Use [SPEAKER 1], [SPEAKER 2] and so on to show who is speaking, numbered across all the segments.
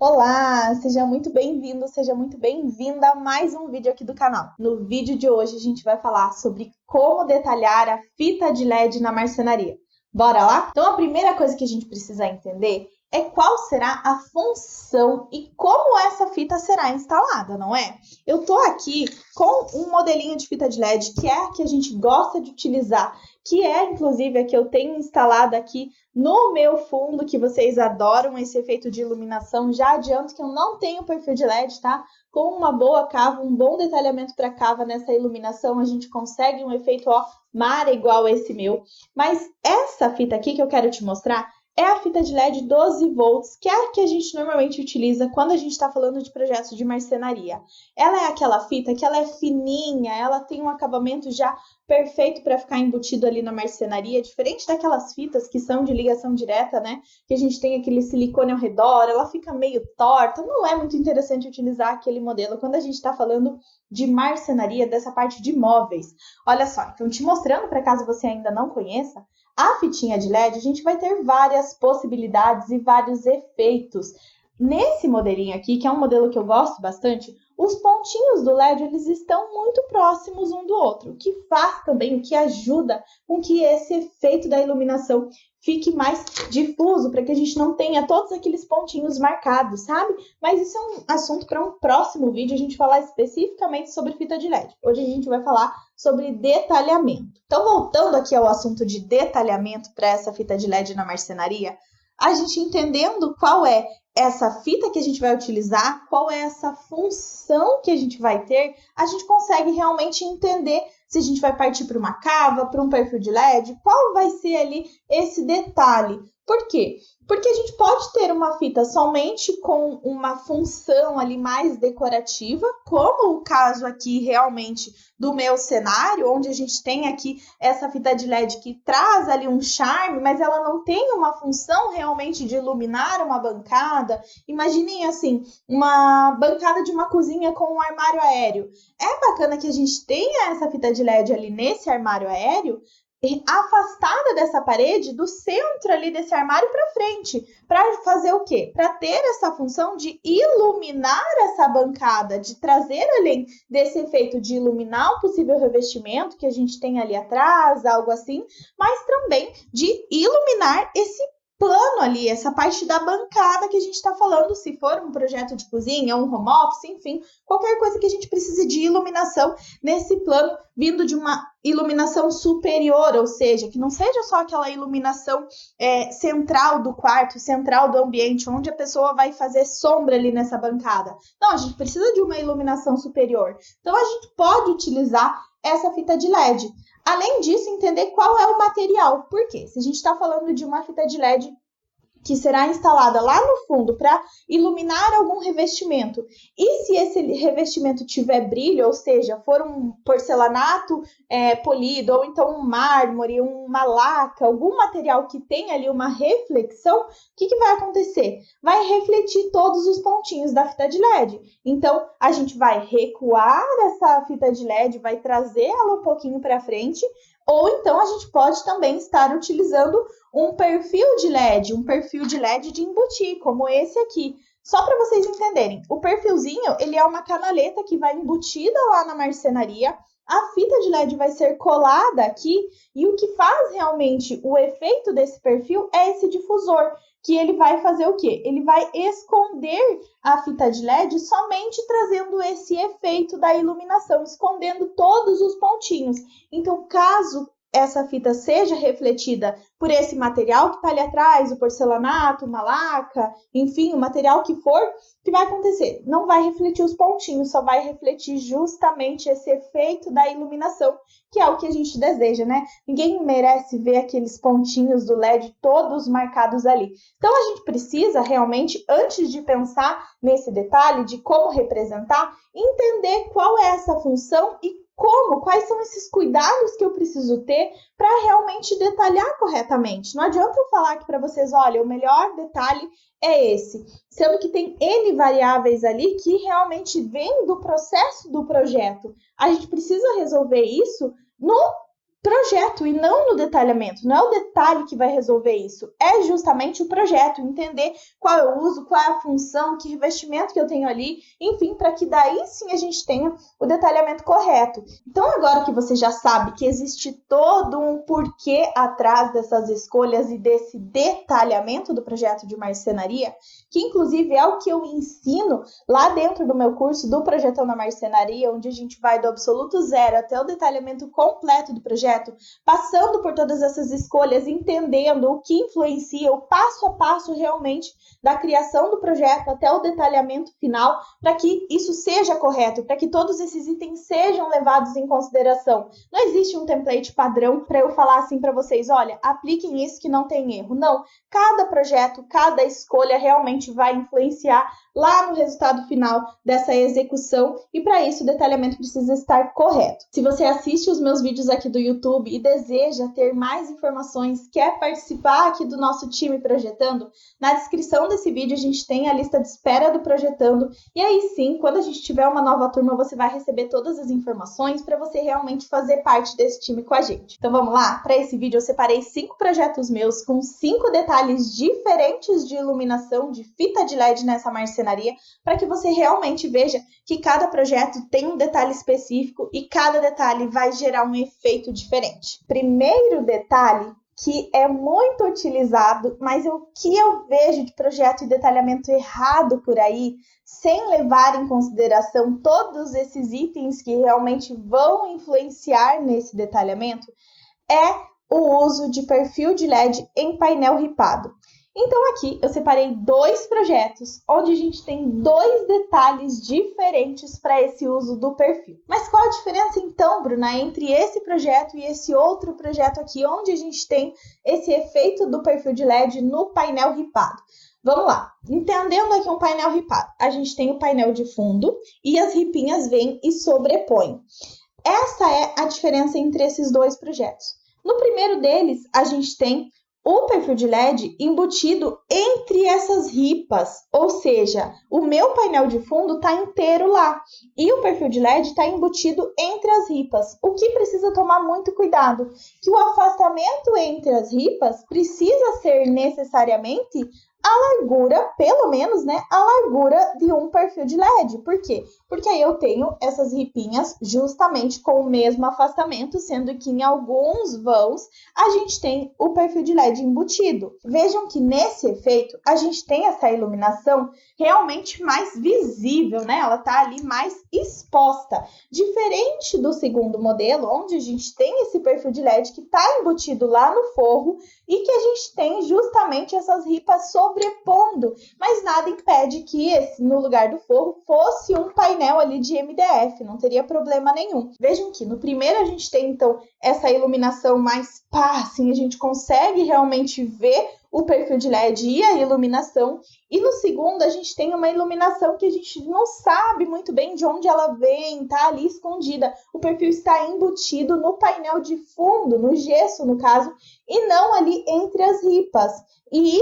[SPEAKER 1] Olá, seja muito bem-vindo, seja muito bem-vinda a mais um vídeo aqui do canal. No vídeo de hoje a gente vai falar sobre como detalhar a fita de LED na marcenaria. Bora lá? Então a primeira coisa que a gente precisa entender é qual será a função e como essa fita será instalada, não é? Eu tô aqui com um modelinho de fita de LED que é a que a gente gosta de utilizar, que é inclusive a que eu tenho instalada aqui no meu fundo, que vocês adoram esse efeito de iluminação. Já adianto que eu não tenho perfil de LED, tá? Com uma boa cava, um bom detalhamento para cava nessa iluminação, a gente consegue um efeito, ó, mar igual a esse meu. Mas essa fita aqui que eu quero te mostrar é a fita de LED 12 volts, que é a que a gente normalmente utiliza quando a gente está falando de projetos de marcenaria. Ela é aquela fita que ela é fininha, ela tem um acabamento já perfeito para ficar embutido ali na marcenaria, diferente daquelas fitas que são de ligação direta, né? Que a gente tem aquele silicone ao redor, ela fica meio torta, não é muito interessante utilizar aquele modelo quando a gente está falando de marcenaria, dessa parte de móveis. Olha só, então te mostrando, para caso você ainda não conheça, a fitinha de LED, a gente vai ter várias possibilidades e vários efeitos. Nesse modelinho aqui, que é um modelo que eu gosto bastante, os pontinhos do LED eles estão muito próximos um do outro, o que faz também, o que ajuda com que esse efeito da iluminação fique mais difuso, para que a gente não tenha todos aqueles pontinhos marcados, sabe? Mas isso é um assunto para um próximo vídeo, a gente falar especificamente sobre fita de LED. Hoje a gente vai falar sobre detalhamento. Então, voltando aqui ao assunto de detalhamento para essa fita de LED na marcenaria, a gente entendendo qual é essa fita que a gente vai utilizar, qual é essa função que a gente vai ter, a gente consegue realmente entender se a gente vai partir para uma cava, para um perfil de LED, qual vai ser ali esse detalhe. Por quê? Porque a gente pode ter uma fita somente com uma função ali mais decorativa, como o caso aqui realmente do meu cenário, onde a gente tem aqui essa fita de LED que traz ali um charme, mas ela não tem uma função realmente de iluminar uma bancada. Imaginem assim, uma bancada de uma cozinha com um armário aéreo. É bacana que a gente tenha essa fita de LED ali nesse armário aéreo, afastada dessa parede, do centro ali desse armário para frente, para fazer o quê? Para ter essa função de iluminar essa bancada, de trazer além desse efeito de iluminar um possível revestimento que a gente tem ali atrás, algo assim, mas também de iluminar esse plano ali, essa parte da bancada que a gente está falando, se for um projeto de cozinha, um home office, enfim, qualquer coisa que a gente precise de iluminação nesse plano, vindo de uma iluminação superior, ou seja, que não seja só aquela iluminação central do quarto, central do ambiente, onde a pessoa vai fazer sombra ali nessa bancada. Não, a gente precisa de uma iluminação superior. Então, a gente pode utilizar essa fita de LED. Além disso, entender qual é o material. Por quê? Se a gente está falando de uma fita de LED que será instalada lá no fundo para iluminar algum revestimento. E se esse revestimento tiver brilho, ou seja, for um porcelanato polido, ou então um mármore, uma laca, algum material que tenha ali uma reflexão, o que vai acontecer? Vai refletir todos os pontinhos da fita de LED. Então, a gente vai recuar essa fita de LED, vai trazer ela um pouquinho para frente, ou então a gente pode também estar utilizando um perfil de LED de embutir, como esse aqui. Só para vocês entenderem, o perfilzinho, ele é uma canaleta que vai embutida lá na marcenaria, a fita de LED vai ser colada aqui, e o que faz realmente o efeito desse perfil é esse difusor, que ele vai fazer o quê? Ele vai esconder a fita de LED somente trazendo esse efeito da iluminação, escondendo todos os pontinhos. Então, caso essa fita seja refletida por esse material que está ali atrás, o porcelanato, uma laca, enfim, o material que for, o que vai acontecer? Não vai refletir os pontinhos, só vai refletir justamente esse efeito da iluminação, que é o que a gente deseja, né? Ninguém merece ver aqueles pontinhos do LED todos marcados ali. Então, a gente precisa realmente, antes de pensar nesse detalhe de como representar, entender qual é essa função e quais são esses cuidados que eu preciso ter para realmente detalhar corretamente. Não adianta eu falar aqui para vocês, olha, o melhor detalhe é esse, sendo que tem N variáveis ali que realmente vêm do processo do projeto. A gente precisa resolver isso no projeto e não no detalhamento. Não é o detalhe que vai resolver isso, é justamente o projeto, entender qual é o uso, qual é a função, que revestimento que eu tenho ali, enfim, para que daí sim a gente tenha o detalhamento correto. Então agora que você já sabe que existe todo um porquê atrás dessas escolhas e desse detalhamento do projeto de marcenaria, que inclusive é o que eu ensino lá dentro do meu curso do Projetando a Marcenaria, onde a gente vai do absoluto zero até o detalhamento completo do projeto, passando por todas essas escolhas, entendendo o que influencia, o passo a passo realmente da criação do projeto até o detalhamento final, para que isso seja correto, para que todos esses itens sejam levados em consideração. Não existe um template padrão para eu falar assim para vocês, olha, apliquem isso que não tem erro. Não, cada projeto, cada escolha realmente vai influenciar lá no resultado final dessa execução e para isso o detalhamento precisa estar correto. Se você assiste os meus vídeos aqui do YouTube e deseja ter mais informações, quer participar aqui do nosso time Projetando, na descrição desse vídeo a gente tem a lista de espera do Projetando e aí sim, quando a gente tiver uma nova turma, você vai receber todas as informações para você realmente fazer parte desse time com a gente. Então vamos lá? Para esse vídeo eu separei 5 projetos meus com 5 detalhes diferentes de iluminação, de fita de LED nessa marcenaria, para que você realmente veja que cada projeto tem um detalhe específico e cada detalhe vai gerar um efeito diferente. Primeiro detalhe que é muito utilizado, mas o que eu vejo de projeto e detalhamento errado por aí, sem levar em consideração todos esses itens que realmente vão influenciar nesse detalhamento, é o uso de perfil de LED em painel ripado. Então aqui eu separei 2 projetos, onde a gente tem 2 detalhes diferentes para esse uso do perfil. Mas qual a diferença então, Bruna, entre esse projeto e esse outro projeto aqui, onde a gente tem esse efeito do perfil de LED no painel ripado? Vamos lá, entendendo aqui um painel ripado, a gente tem o painel de fundo e as ripinhas vêm e sobrepõem. Essa é a diferença entre esses 2 projetos. No primeiro deles, a gente tem o perfil de LED embutido entre essas ripas, ou seja, o meu painel de fundo está inteiro lá e o perfil de LED está embutido entre as ripas. O que precisa tomar muito cuidado, que o afastamento entre as ripas precisa ser necessariamente a largura, pelo menos, né, a largura de um perfil de LED. Por quê? Porque aí eu tenho essas ripinhas justamente com o mesmo afastamento, sendo que em alguns vãos a gente tem o perfil de LED embutido. Vejam que nesse efeito a gente tem essa iluminação realmente mais visível, né? Ela tá ali mais exposta. Diferente do segundo modelo, onde a gente tem esse perfil de LED que está embutido lá no forro e que a gente tem justamente essas ripas sobrepondo, mas nada impede que no lugar do forro fosse um painel ali de MDF, não teria problema nenhum. Vejam que no primeiro a gente tem então essa iluminação mais pá, assim, a gente consegue realmente ver o perfil de LED e a iluminação, e no segundo a gente tem uma iluminação que a gente não sabe muito bem de onde ela vem, tá ali escondida. O perfil está embutido no painel de fundo, no gesso no caso, e não ali entre as ripas. E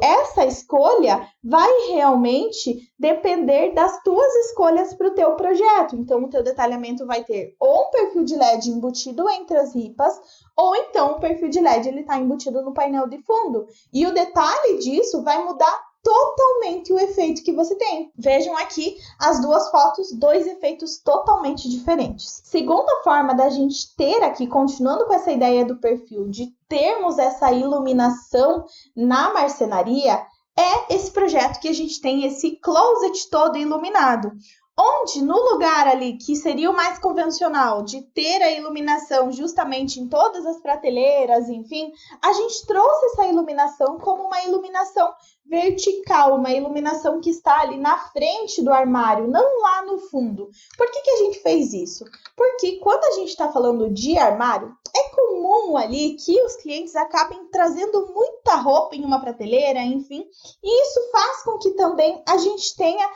[SPEAKER 1] essa escolha vai realmente depender das tuas escolhas para o teu projeto. Então, o teu detalhamento vai ter ou um perfil de LED embutido entre as ripas, ou então o perfil de LED ele está embutido no painel de fundo. E o detalhe disso vai mudar totalmente o efeito que você tem. Vejam aqui as duas fotos, 2 efeitos totalmente diferentes. Segunda forma da gente ter aqui, continuando com essa ideia do perfil, de termos essa iluminação na marcenaria, é esse projeto que a gente tem esse closet todo iluminado. Onde no lugar ali que seria o mais convencional de ter a iluminação justamente em todas as prateleiras, enfim, a gente trouxe essa iluminação como uma iluminação vertical, uma iluminação que está ali na frente do armário, não lá no fundo. Por que a gente fez isso? Porque quando a gente está falando de armário, é comum ali que os clientes acabem trazendo muita roupa em uma prateleira, enfim, e isso faz com que também a gente tenha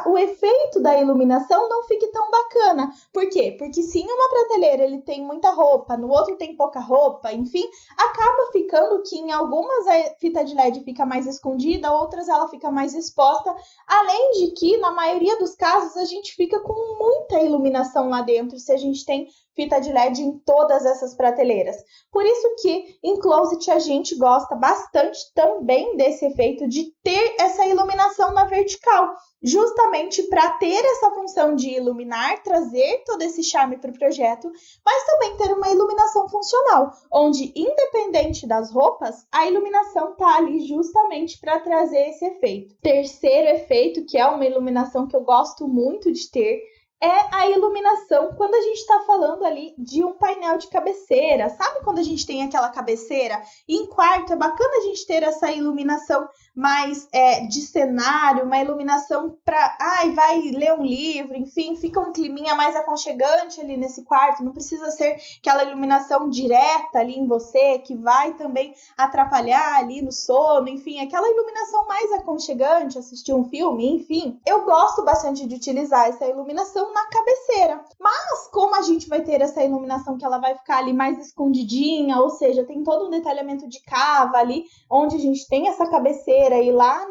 [SPEAKER 1] o efeito da iluminação não fique tão bacana. Por quê? Porque se em uma prateleira ele tem muita roupa, no outro tem pouca roupa, enfim, acaba ficando que em algumas a fita de LED fica mais escondida, outras ela fica mais exposta, além de que na maioria dos casos a gente fica com muita iluminação lá dentro, se a gente tem fita de LED em todas essas prateleiras. Por isso que em closet a gente gosta bastante também desse efeito de ter essa iluminação na vertical, justamente para ter essa função de iluminar, trazer todo esse charme para o projeto, mas também ter uma iluminação funcional, onde independente das roupas, a iluminação está ali justamente para trazer esse efeito. Terceiro efeito, que é uma iluminação que eu gosto muito de ter, é a iluminação quando a gente está falando ali de um painel de cabeceira. Sabe quando a gente tem aquela cabeceira? E em quarto é bacana a gente ter essa iluminação mais de cenário, uma iluminação para, vai ler um livro, enfim, fica um climinha mais aconchegante ali nesse quarto. Não precisa ser aquela iluminação direta ali em você, que vai também atrapalhar ali no sono, enfim, aquela iluminação mais aconchegante, assistir um filme, enfim. Eu gosto bastante de utilizar essa iluminação na cabeceira, mas como a gente vai ter essa iluminação que ela vai ficar ali mais escondidinha, ou seja, tem todo um detalhamento de cava ali, onde a gente tem essa cabeceira e lá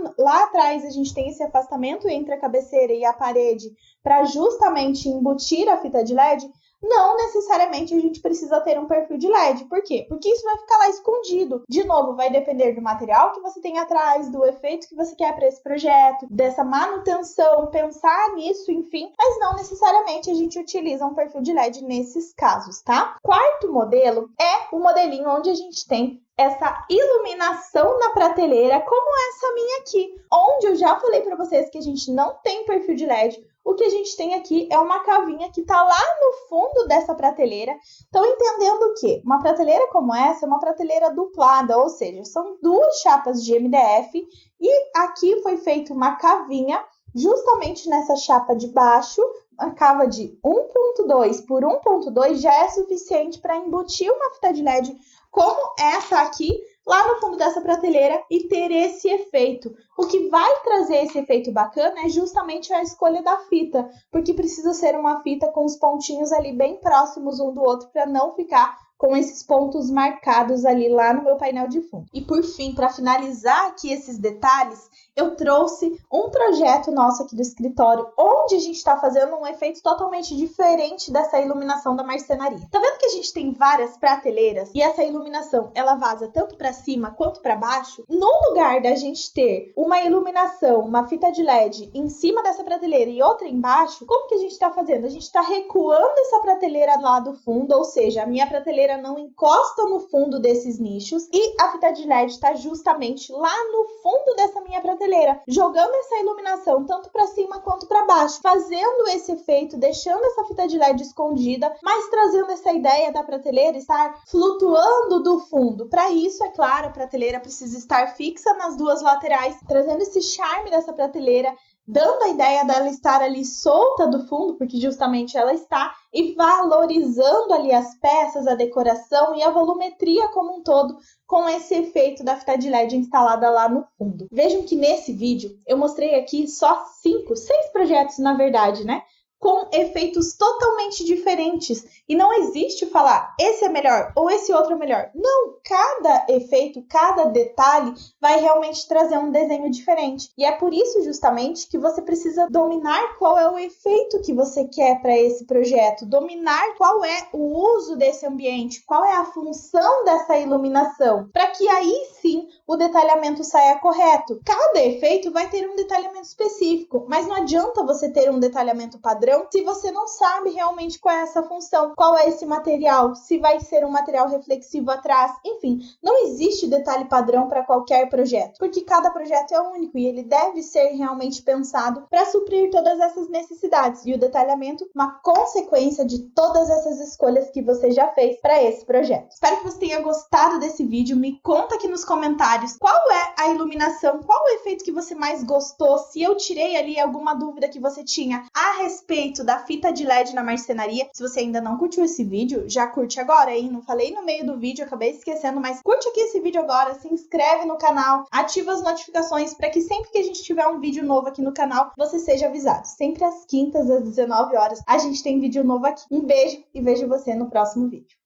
[SPEAKER 1] atrás a gente tem esse afastamento entre a cabeceira e a parede para justamente embutir a fita de LED, não necessariamente a gente precisa ter um perfil de LED. Por quê? Porque isso vai ficar lá escondido. De novo, vai depender do material que você tem atrás, do efeito que você quer para esse projeto, dessa manutenção, pensar nisso, enfim. Mas não necessariamente a gente utiliza um perfil de LED nesses casos, tá? Quarto modelo é o modelinho onde a gente tem essa iluminação na prateleira, como essa minha aqui, onde eu já falei para vocês que a gente não tem perfil de LED. O que a gente tem aqui é uma cavinha que está lá no fundo dessa prateleira. Estão entendendo o quê? Uma prateleira como essa é uma prateleira duplada, ou seja, são duas chapas de MDF e aqui foi feita uma cavinha justamente nessa chapa de baixo. A cava de 1.2 por 1.2 já é suficiente para embutir uma fita de LED como essa aqui, lá no fundo dessa prateleira e ter esse efeito. O que vai trazer esse efeito bacana é justamente a escolha da fita, porque precisa ser uma fita com os pontinhos ali bem próximos um do outro para não ficar com esses pontos marcados ali lá no meu painel de fundo. E por fim, para finalizar aqui esses detalhes, eu trouxe um projeto nosso aqui do escritório, onde a gente está fazendo um efeito totalmente diferente dessa iluminação da marcenaria. Tá vendo que a gente tem várias prateleiras e essa iluminação, ela vaza tanto para cima quanto para baixo? No lugar da gente ter uma iluminação, uma fita de LED em cima dessa prateleira e outra embaixo, como que a gente está fazendo? A gente está recuando essa prateleira lá do fundo, ou seja, a minha prateleira não encosta no fundo desses nichos e a fita de LED está justamente lá no fundo dessa minha prateleira, jogando essa iluminação tanto para cima quanto para baixo, fazendo esse efeito, deixando essa fita de LED escondida, mas trazendo essa ideia da prateleira estar flutuando do fundo. Para isso, é claro, a prateleira precisa estar fixa nas duas laterais, trazendo esse charme dessa prateleira, dando a ideia dela estar ali solta do fundo, porque justamente ela está, e valorizando ali as peças, a decoração e a volumetria como um todo, com esse efeito da fita de LED instalada lá no fundo. Vejam que nesse vídeo eu mostrei aqui só 6 projetos, na verdade, né? Com efeitos totalmente diferentes. E não existe falar esse é melhor ou esse outro é melhor. Não, cada efeito, cada detalhe vai realmente trazer um desenho diferente. E é por isso justamente que você precisa dominar qual é o efeito que você quer para esse projeto, dominar qual é o uso desse ambiente, qual é a função dessa iluminação, para que aí sim o detalhamento saia correto. Cada efeito vai ter um detalhamento específico, mas não adianta você ter um detalhamento padrão se você não sabe realmente qual é essa função, qual é esse material, se vai ser um material reflexivo atrás, enfim, não existe detalhe padrão para qualquer projeto, porque cada projeto é único e ele deve ser realmente pensado para suprir todas essas necessidades, e o detalhamento uma consequência de todas essas escolhas que você já fez para esse projeto. Espero que você tenha gostado desse vídeo, me conta aqui nos comentários qual é a iluminação, qual o efeito que você mais gostou, se eu tirei ali alguma dúvida que você tinha a respeito da fita de LED na marcenaria. Se você ainda não curtiu esse vídeo, já curte agora, hein? Não falei no meio do vídeo, acabei esquecendo, mas curte aqui esse vídeo agora, se inscreve no canal, ativa as notificações para que sempre que a gente tiver um vídeo novo aqui no canal, você seja avisado. Sempre às quintas, às 19 horas, a gente tem vídeo novo aqui. Um beijo e vejo você no próximo vídeo.